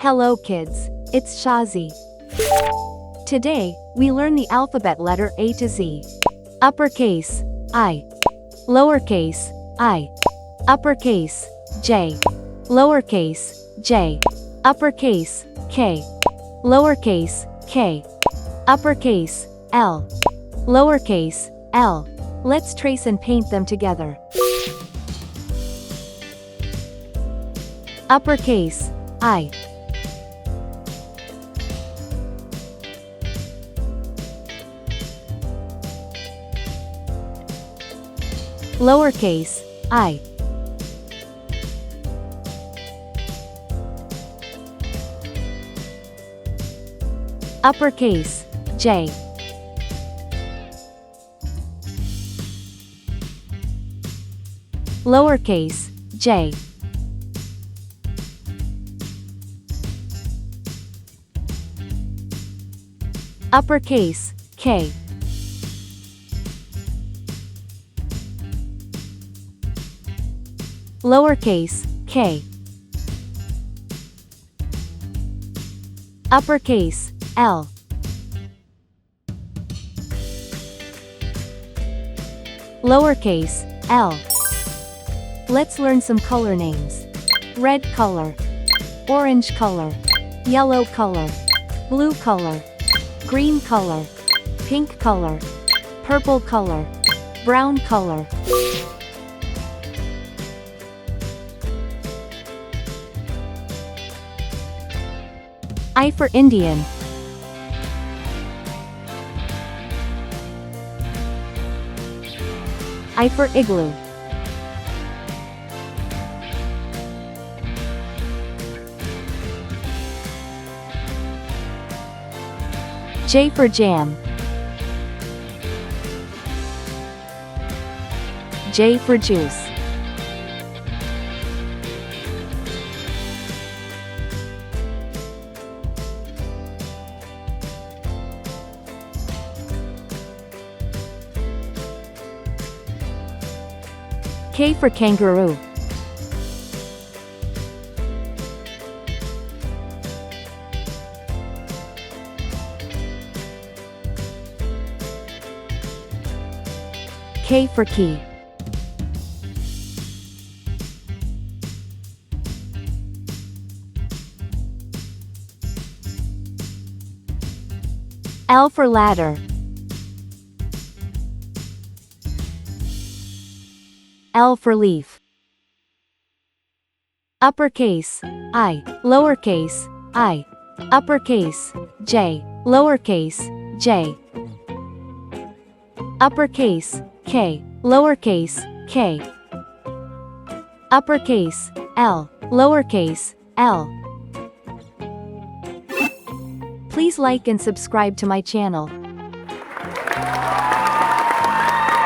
Hello kids, it's Shazi. Today, we learn the alphabet letter A to Z. Uppercase, I. Lowercase, I. Uppercase, J. Lowercase, J. Uppercase, K. Lowercase, K. Uppercase, L. Lowercase, L. Let's trace and paint them together. Uppercase, I. Lowercase, I. Uppercase, J. Lowercase, J. Uppercase, K. Lowercase, K. Uppercase, L. Lowercase, L. Let's learn some color names. Red color, orange color, yellow color, blue color, green color, pink color, purple color, brown color. I for Indian. I for igloo. J for jam. J for juice. K for kangaroo. K for key. L for ladder. L for leaf. Uppercase, I. Lowercase, I. Uppercase, J. Lowercase, J. Uppercase, K. Lowercase, K. Uppercase, L. Lowercase, L. Please like and subscribe to my channel.